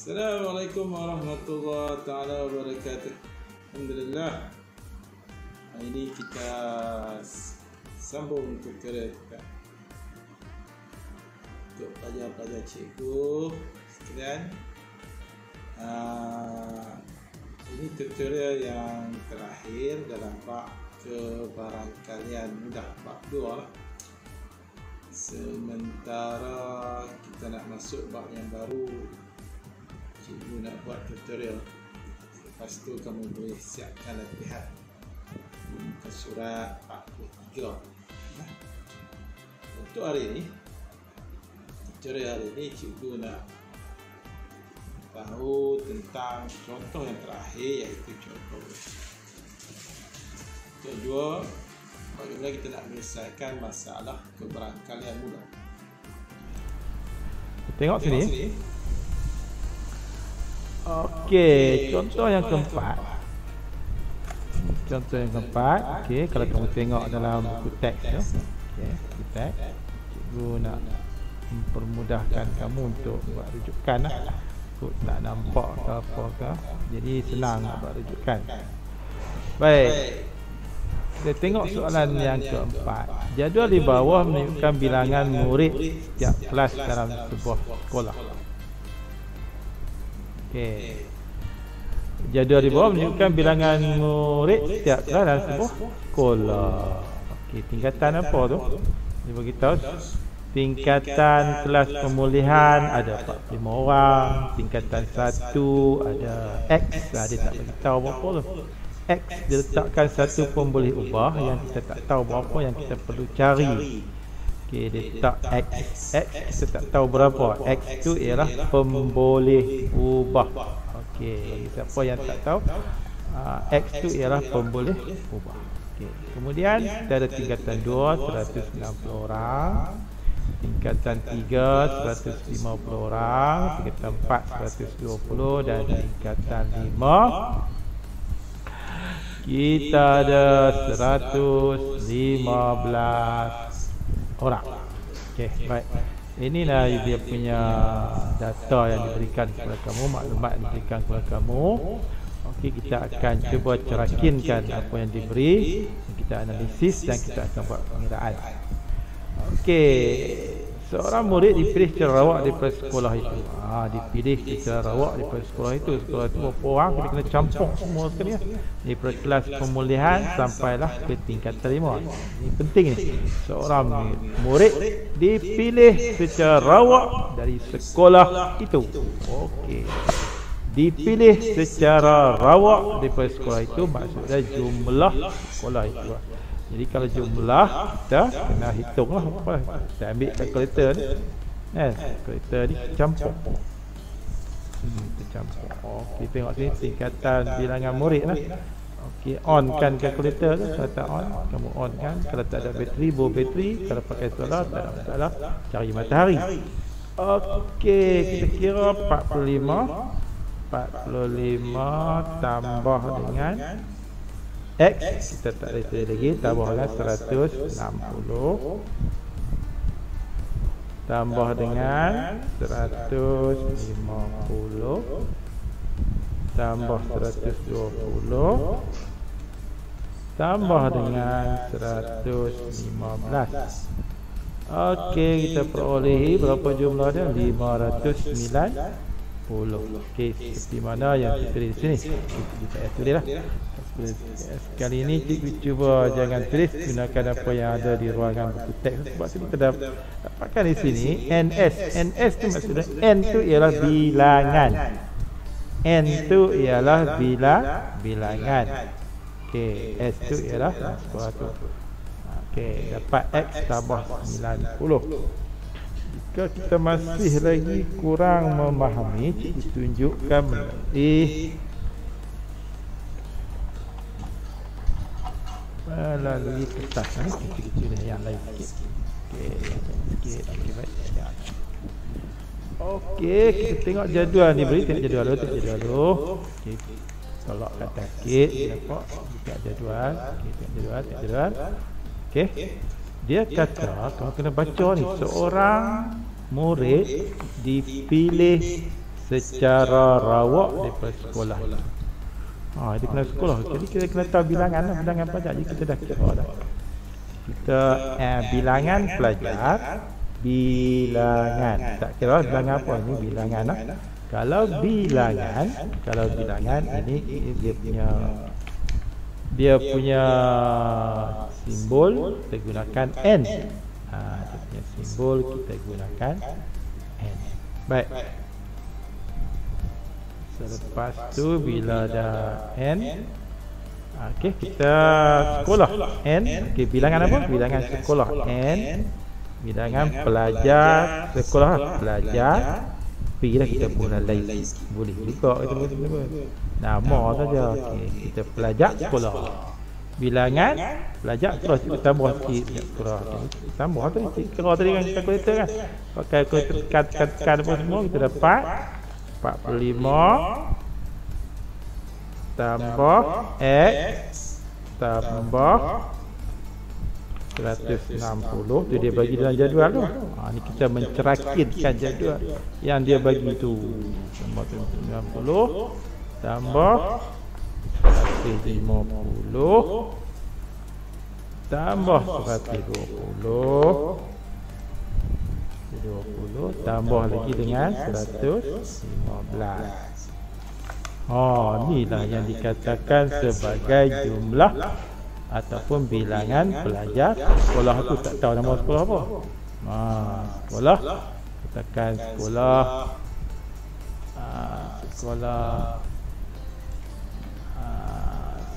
Assalamualaikum warahmatullahi taala wabarakatuh. Alhamdulillah. Hari ini kita sambung tutorial kita untuk pelajar-pelajar cikgu sekalian. Ini tutorial yang terakhir dalam bab kebarangkalian mudah, bab 2 lah. Sementara kita nak masuk bab yang baru, cikgu nak buat tutorial. Lepas tu kamu boleh siapkan latihan ke surat 43. Untuk hari ini, tutorial hari ini cikgu nak tahu tentang contoh yang terakhir, iaitu contoh kedua, bagaimana kita nak menyelesaikan masalah kebarangkalian mudah. Tengok sini. Okey, contoh yang keempat. Contoh yang keempat. Okey, kalau kamu tengok dalam buku teks tu. Okey, buku teks. Cikgu nak mempermudahkan kamu untuk buat rujukan lah. Kau tak nampak ke apa ke. Jadi senang nak buat rujukan. Baik. Kita tengok soalan yang keempat. Jadual di bawah menunjukkan bilangan murid setiap kelas dalam sebuah sekolah. Okey. Jadual di bawah menunjukkan bilangan murid setiap kelas dalam sebuah sekolah. Okey, tingkatan apa tu? Dia beritahu tingkatan kelas pemulihan ada 45 orang, tingkatan 1 ada X, dia tak beritahu berapa tu. X diletakkan satu pun boleh ubah, yang kita tak tahu berapa yang kita perlu cari. Okey, dia letak X. X kita tak tahu berapa. X tu ialah pemboleh ubah. Okey, siapa yang tak tahu, X tu ialah pemboleh ubah. Okey, kemudian kita ada tingkatan 2 190 orang, tingkatan 3 150 orang, tingkatan 4 120 dan tingkatan 5 kita ada 115 orang. Okey, baik. Inilah dia punya data yang diberikan kepada kamu, maklumat yang diberikan kepada kamu. Okey, kita akan cuba cerakinkan apa yang diberi, kita analisis dan kita akan buat pengiraan. Okey, seorang murid dipilih secara rawak daripada sekolah itu. Dipilih secara rawak daripada sekolah itu. Sekolah itu berapa orang, kita kena campur semua sekali ya. Daripada kelas pemulihan sampailah ke tingkatan 5. Ini penting ni. Seorang murid dipilih secara rawak dari sekolah itu. Okey. Dipilih secara rawak daripada sekolah itu maksudnya jumlah sekolah itu. Jadi kalau jumlah kita kena hitunglah apa. Kita ambil kalkulator ni. Kalkulator ni campur. Kita campur. Okey, tengok sini tingkatan bilangan murid lah. Okey, on kan kalkulator tu. Kalau tak on, kamu on kan. Kalau tak ada bateri, bawa bateri. Kalau pakai solar, tak ada masalah. Cari matahari. Okey, kita kira 45 tambah dengan X, kita tak boleh tulis lagi, tambahkan 160 tambah dengan 150 tambah 120 tambah dengan 115. Okey, kita perolehi berapa jumlah dia? 590. Okey, seperti mana yang ditulis di sini. Kita tulis lah. Kali ini cikgu cuba jangan tulis, gunakan apa yang ada di ruangan buku teks. Sebab kita dapatkan di sini NS. NS tu maksudnya N tu ialah bilangan. N tu ialah bilangan. Okey, S tu ialah sekolah tu. Okey, dapat X tambah 90. Jika kita masih lagi kurang memahami, cikgu tunjukkan melalui kertas ni, kecil-kecil yang lain sikit. Okey, sikit. Okey, baik. Okey, kita tengok jadual ni beri. Tengok jadual dulu. Okey, tolak kata sikit. Nampak? Tengok jadual. Okey, tengok jadual. Okey. Dia kata, kamu kena baca ni. Seorang murid dipilih secara rawak daripada sekolah. Dia kena sekolah. Jadi kita kena tahu bilangan lah, bilangan pelajar. Jadi kita dah kira dah. Kita bilangan pelajar, bilangan. Tak kira bilangan apa ni, bilangan lah. Kalau bilangan ini dia punya simbol kita gunakan N. Dia punya simbol kita gunakan N. Baik. Selepas tu bila dah N, okey, kita sekolah N. Okey, bilangan apa? Bilangan sekolah N. Bilangan pelajar sekolah pelajar. P lah kita pun lain. Boleh juga kita boleh. Nama saja. Okey, kita pelajar sekolah. Bilangan pelajar sekolah kita tambah sikit sekolah. Tambah tadi kira tadi kan kalkulator kan. Pakai kalkulator tekan apa semua kita dapat 45 tambah X tambah 160 tu dia bagi dalam jadual tu. Ni kita mencerakinkan jadual yang dia bagi tu. Tambah 90 tambah 150 tambah 120 tambah lagi dengan 115. Inilah yang dikatakan sebagai jumlah ataupun bilangan pelajar sekolah tu. Tak tahu nama sekolah apa. Sekolah, katakan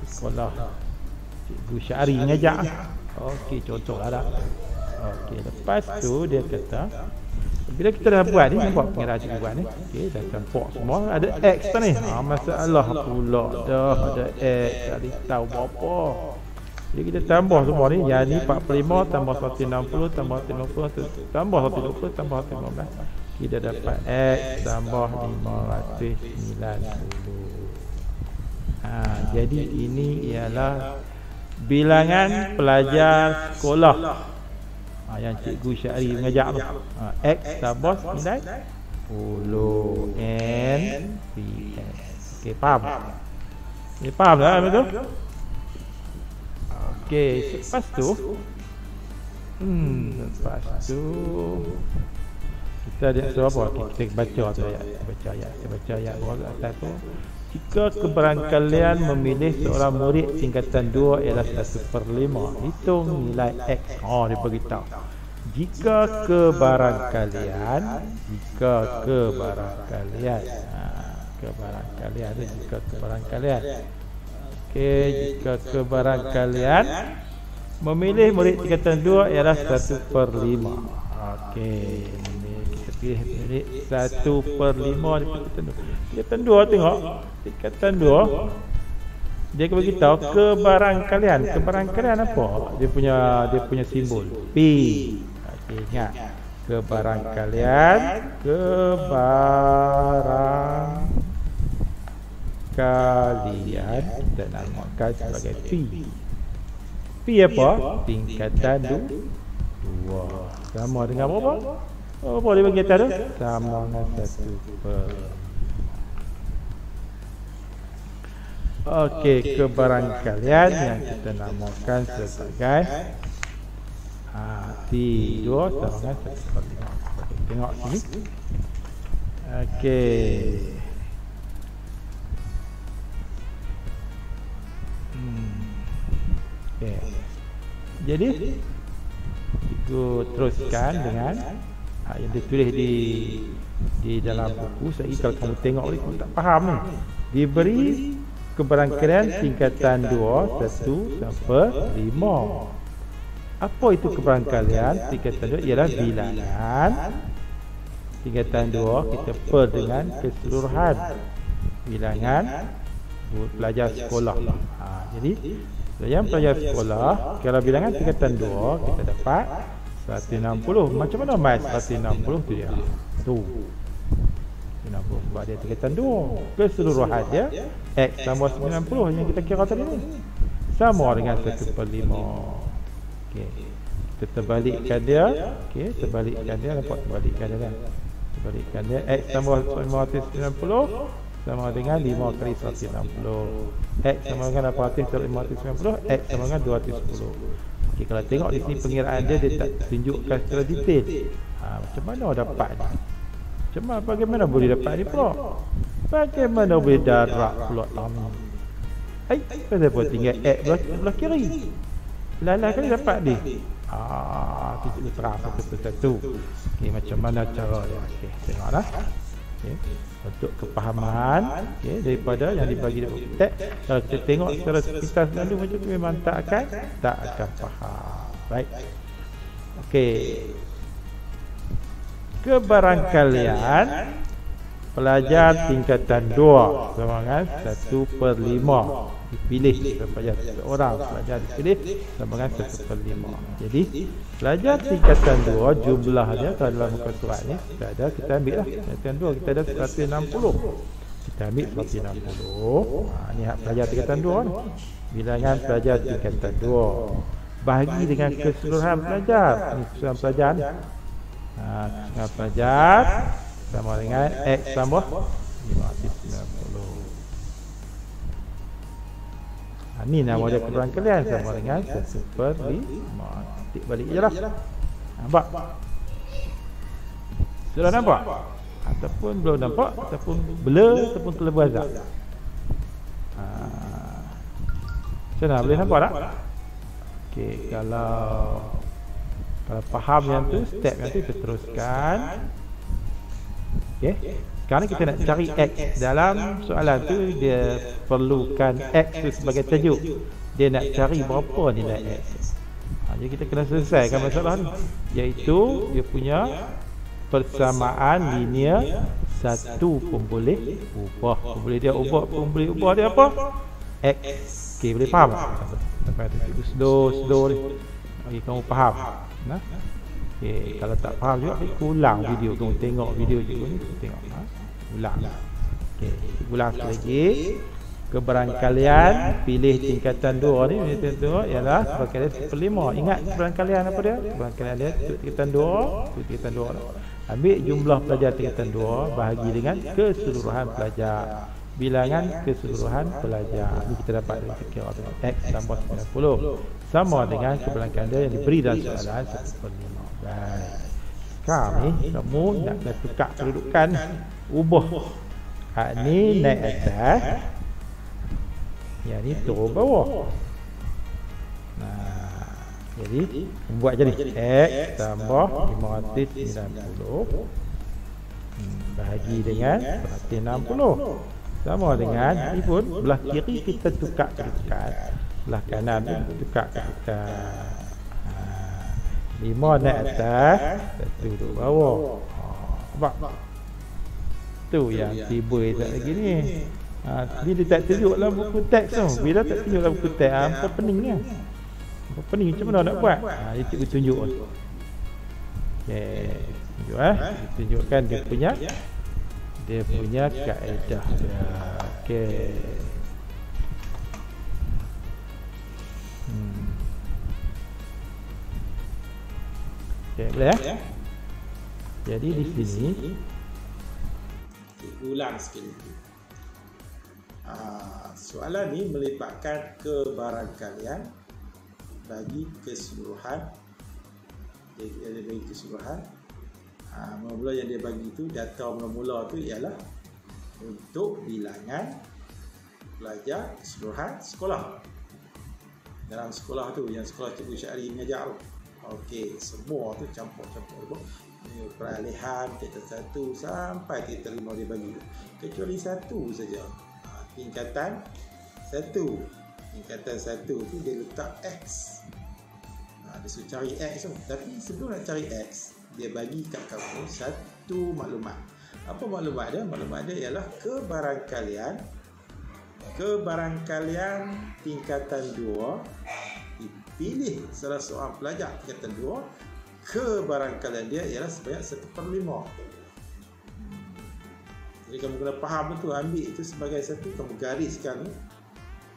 sekolah Cikgu Syari ngajak. Okey, contohlah dah. Okey, lepas tu dia kata bila kita dah buat ni, buat pengira cikgu buat ni. Okey, dah campur semua. Ada X tu ni. Masalah pula dah ada X, tak tahu berapa. Jadi kita tambah semua ni. Yang ni 45 tambah 160 tambah 150 tambah 120 tambah 115. Kita dapat X tambah 590. Jadi ini ialah bilangan pelajar sekolah yang Cikgu Syari mengajar tu. X tambah 90 N P S. Okey, faham? Faham tak betul? Okey, lepas tu kita ada suruh apa? Kita baca ayat. Kita baca ayat bawah atas tu. Jika kebarangkalian memilih seorang murid tingkatan 2 ialah 1/5, hitung nilai X. Dia beritahu. Jika kebarangkalian Okey, jika kebarangkalian memilih murid tingkatan 2 ialah 1/5. Okey, kita pilih murid 1/5 di tingkatan 2. Tengok tingkatan 2 dia akan beritahu kebarangkalian. Kebarangkalian apa? Dia punya simbol P. Okey, ingat kebarangkalian kita namakan sebagai P. P apa? Tingkatan 2. Sama dengan berapa? Apa dia bagi atas tu? Sama dengan 1/5. Okey, kebarangkalian yang kita namakan sebagai T2 sama dengan 1/5. Tengok sini. Okey. Okay. Jadi cikgu teruskan dengan yang ditulis di dalam buku. Kalau kamu tengok ni, kamu tak faham ni. Diberi kebarangkalian tingkatan 2 1/5. Apa itu kebarangkalian tingkatan 2? Ialah bilangan tingkatan 2 kita per dengan keseluruhan bilangan pelajar sekolah. Jadi yang pelajar sekolah, kalau bilangan tingkatan 2 kita dapat 160. Macam mana mai 160 tu dia? Tu 160 sebab dia tingkatan 2. Keseluruhan dia X tambah 90 yang kita kira tadi ni sama dengan 1/5. Okey, kita terbalikkan dia. Okey, terbalikkan dia, nampak terbalikkan dia kan. Balikkan dia X tambah 590 sama dengan 5 kali 160. X sama dengan 800 kali 590, X sama dengan 210. Okey, kalau tengok di sini pengiraan dia tak tunjukkan secara detail. Macam mana dapat ni? Bagaimana boleh dapat ni pula? Bagaimana boleh darab pula ni? Kenapa tinggal X belah kiri? Lalah kali dapat ni. Tu cikgu terang satu-satu. Okey, macam mana cara dia? Okey, tengoklah. Okey, untuk kepahaman, okey, daripada yang dibagi dalam teks, kalau kita tengok secara sepintas lalu macam tu memang tak akan faham. Baik. Okey. Kebarangkalian pelajar tingkatan 2 sama dengan 1/5 dipilih daripada seorang pelajar dipilih sama dengan 1/5. Jadi pelajar tingkatan 2 jumlahnya dalam muka surat ni kita ambil lah tingkatan 2 kita ada 160. Kita ambil 160. Ni hak pelajar tingkatan 2 ni. Bilangan pelajar tingkatan 2 bahagi dengan keseluruhan pelajar. Ni keseluruhan pelajar ni. Keseluruhan pelajar sama dengan X tambah 590. Ni nama dia kebarangkalian sama dengan 1/5. Titik balik je lah. Nampak? Sudah nampak? Ataupun belum nampak, ataupun blur, ataupun kelebu azab. Macam mana? Boleh nampak tak? Okey, kalau faham yang tu, step yang tu kita teruskan. Okey. Sekarang kita nak cari X. Dalam soalan tu dia perlukan X tu sebagai tajuk. Dia nak cari berapa nilai X. Jadi kita kena selesaikan masalah ni, iaitu dia punya persamaan linear 1 pun boleh ubah. Boleh dia ubah, pun boleh ubah dia apa? X. Okey, boleh faham tak? Sampai tu cikgu slow ni. Bagi kamu faham. Nah. Okey, kalau tak faham juga kita ulang video, kamu tengok video cikgu ni, tengok. Ulang. Okey, ulang sekali lagi. Kebarangkalian pilih tingkatan 2 ni, tingkatan 2 ialah kebarangkalian 1/5. Ingat kebarangkalian apa dia? Kebarangkalian dia tingkatan 2, tingkatan 2 lah. Ambil jumlah pelajar tingkatan 2 bahagi dengan keseluruhan pelajar. Bilangan keseluruhan pelajar. Ini kita dapat dari kira X tambah 90 sama dengan kebarangkalian dia yang diberi dalam soalan 1/5. Baik. Sekarang ni kamu nak tukar kedudukan, ubah. Hak ni naik atas, yang ni turun bawah. Jadi membuat jadi X tambah 590 bahagi dengan 160 sama dengan ni pun belah kiri kita tukar kedudukan, belah kanan pun tukar kedudukan. 5 naik atas, 1 duduk bawah. Nampak? Tu yang tiba tak lagi ni. Dia tak tunjuk dalam buku teks tu. Bila tak tunjuk dalam buku teks, apa pening ni? Apa pening macam mana nak buat? Dia cikgu tunjuk. Okey, tunjuk tunjukkan dia punya kaedah dia. Okey. Okey, boleh ya? Jadi di sini ulang sekali. Soalan ni melibatkan kebarangkalian bagi keseluruhan. Dia bagi keseluruhan. Mula-mula yang dia bagi tu, data mula-mula tu ialah untuk bilangan pelajar keseluruhan sekolah. Dalam sekolah tu, yang sekolah Cikgu Syahri mengajar tu. Okey, semua tu campur-campur. Peralihan tingkatan 1 sampai tingkatan 5 dia bagi. Kecuali satu saja. Tingkatan 1. Tingkatan 1 tu dia letak X. Dia suruh cari X tu. Tapi sebelum nak cari X, dia bagi kat kamu satu maklumat. Apa maklumat dia? Maklumat dia ialah kebarangkalian tingkatan 2 dipilih salah seorang pelajar tingkatan 2, kebarangkalian dia ialah sebanyak 1/5. Jadi kamu kena faham betul, ambil itu sebagai satu, kamu gariskan ni.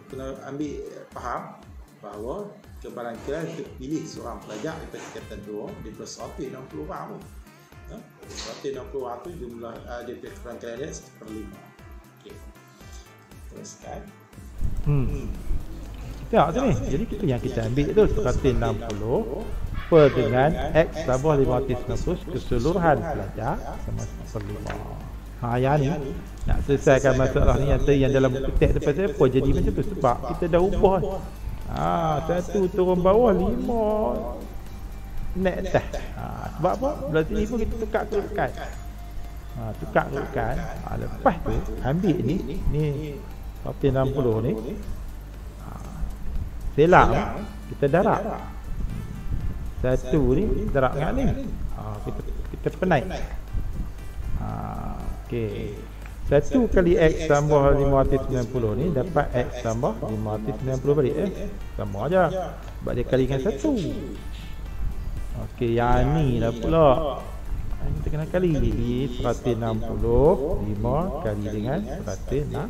Kena ambil faham bahawa kebarangkalian terpilih seorang pelajar daripada tingkatan 2 daripada 160 orang. 160 tu jumlah dia punya keperangkaian dia 1/5. Okey. Teruskan. Tengok tu ni. Jadi yang kita ambil tu 160 per dengan X tambah 590 keseluruhan pelajar sama 1/5. Yang ni nak selesaikan masalah ni yang dalam buku teks tu pasal apa jadi macam tu, sebab kita dah ubah. Satu turun bawah, 5 naik atas. Sebab apa? Berarti ni pun kita tukar kedudukan. Tukar kedudukan. Lepas tu ambil ni 160 ni. Selang kita darab. Satu ni darab dengan ni. Kita penaik. Okey. 1 kali X tambah 590 ni dapat X tambah 590 balik sama aja. Sebab dia kali dengan 1. Okey, yang ni lah pula. Kita kena kali 160 5 kali dengan 160.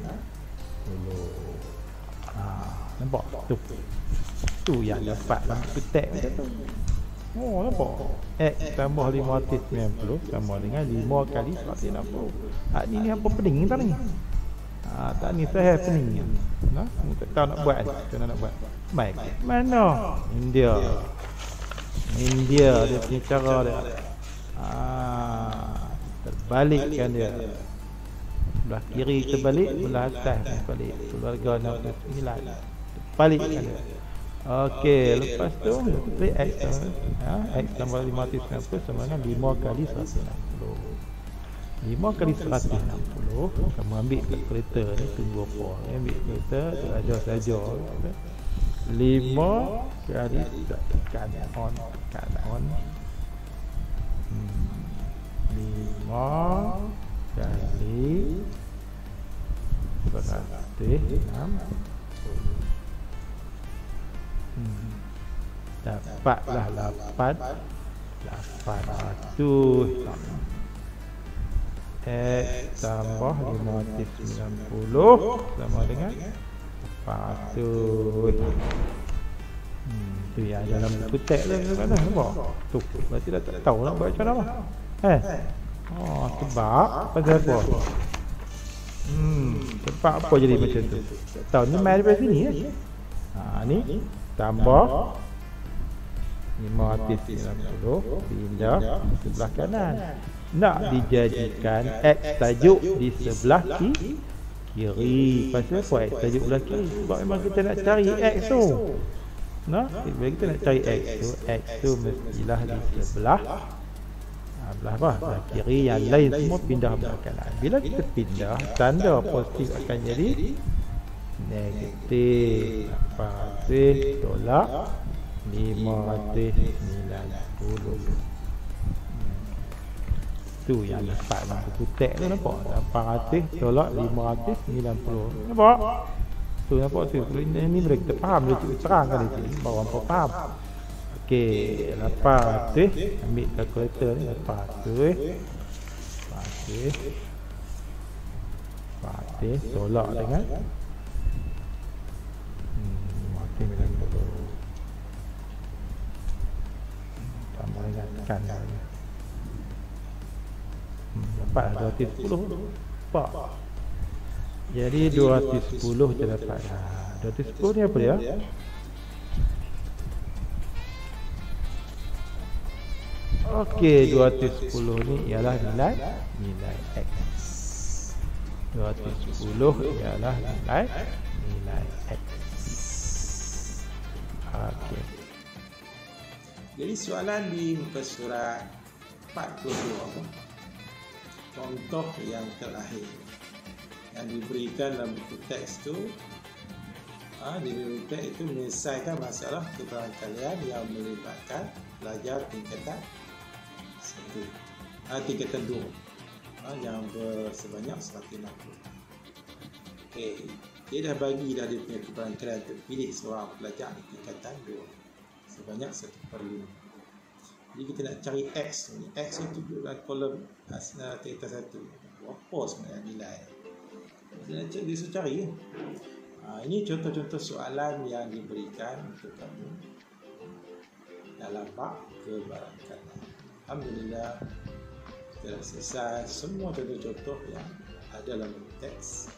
Nampak tu. Tu yang dapat dalam buku teks macam tu. Nampak? X tambah 590 sama dengan 5 kali 160. Ni apa pening tak ni? Tak ni saya pening. Kamu tak tahu nak buat ni. Macam mana nak buat? Baik. Mana? India dia punya cara dia. Terbalikkan dia. Belah kiri terbalik, belah atas terbalik. Keluarga 69. Terbalikkan dia. Okey, lepas tu X tambah 590 sama dengan 5 kali 160. 5 kali 160, kamu ambil kalkulator ni, tunggu apa? Ambil kalkulator, ajar saja. 5 kali tekan on. 5 kali 160. Dapatlah 800 X tambah 590 sama dengan 400. Tu yang dalam buku teks tu kan, nampak? Tu berarti dah tak tahu nak buat macam mana. Sebab pasal apa? Sebab apa jadi macam tu? Tak tahu ni main daripada sini ni tambah 590 pindah di sebelah kanan. Nak dijadikan X tajuk di sebelah kiri. Pasal apa X tajuk sebelah kiri? Sebab memang kita nak cari X tu. Bila kita nak cari X tu mestilah di sebelah belah kiri, yang lain semua pindah belah kanan. Bila kita pindah, tanda positif akan jadi negatif. Pasal tolak 590. Tu yang dapat dalam buku teks tu, nampak? 800 tolak 590. Nampak? Tu nampak tu. Ini boleh kita faham, dia cuba terangkan di sini baru hampa faham. Okey, 800 ambil kalkulator ni. 800 tolak dengan 590. Tambah dengan kan. Dapat 210. Nampak? Jadi 210 kita dapat. 210 ni apa dia? Okey, 210 ni ialah nilai X. 210 ialah nilai X. Okey. Jadi soalan di muka surat 42, contoh yang terakhir yang diberikan dalam buku teks tu, di buku teks itu menyelesaikan masalah keberangkalian yang melibatkan pelajar tingkatan 1, tingkatan 2, yang bersebanyak 160. Okey, dia dah bagi dah dia punya keberangkalian untuk pilih seorang pelajar di tingkatan 2 sebanyak 1/5. Jadi kita nak cari X ni. X itu duduk dalam kolom tingkatan 1. Apa sebenarnya nilai? Dia suruh cari. Ini contoh-contoh soalan yang diberikan untuk kamu dalam bab keberangkalian. Alhamdulillah, Kita dah selesai semua contoh-contoh yang ada dalam teks.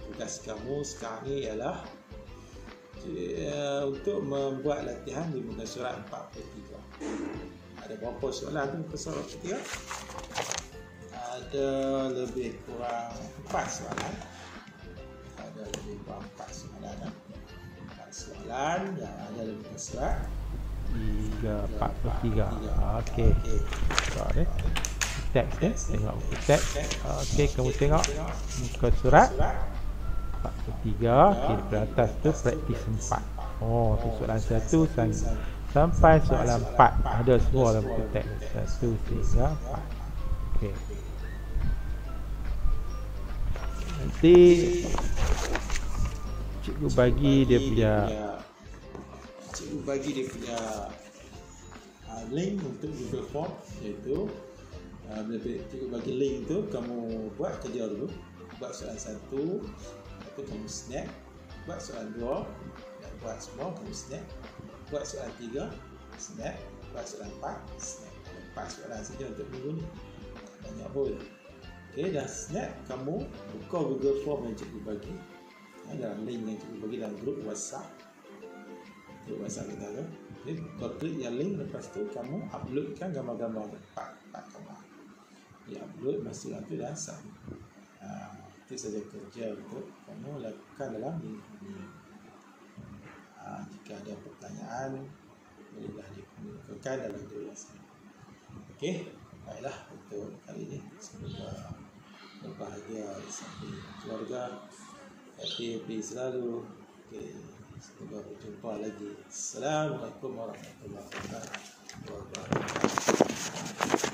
Tugas kamu sekarang ni ialah untuk membuat latihan di muka surat 43. Ada berapa soalan tu muka surat 43? Ada lebih kurang 4 soalan. Ada lebih kurang 4 soalan. 4 soalan yang ada dalam muka surat 43. Okey. Sorry. Teks ni, tengok buku teks. Okey, kamu tengok muka surat 43. Okey, di atas tu praktis 4. Oh, tu soalan 1 sampai soalan 4. Ada semua dalam buku teks. 1 hingga 4. Okey. Nanti cikgu bagi dia punya link untuk Google Form, iaitu cikgu bagi link tu, kamu buat kerja dulu, buat soalan 1, lepas tu kamu snap, buat soalan 2, dan buat semua kamu snap, buat soalan 3, snap, buat soalan 4, snap. 4 soalan saja untuk minggu ni, banyak pun. Okey, dah snap, kamu buka Google Form yang cikgu bagi, dalam link yang cikgu bagi dalam grup WhatsApp. Grup WhatsApp kita tu. Okay, kau klik yang link, lepas tu kamu uploadkan gambar-gambar tu, 4 gambar. Upload, masuk tu dah submit. Itu saja kerja untuk kamu lakukan dalam minggu ini. Jika ada pertanyaan, bolehlah dikemukakan dalam grup WhatsApp. Okey, baiklah untuk kali ini. Semoga berbahagia bersama keluarga, happy selalu. Okey, semoga berjumpa lagi. Assalamualaikum warahmatullahi wabarakatuh.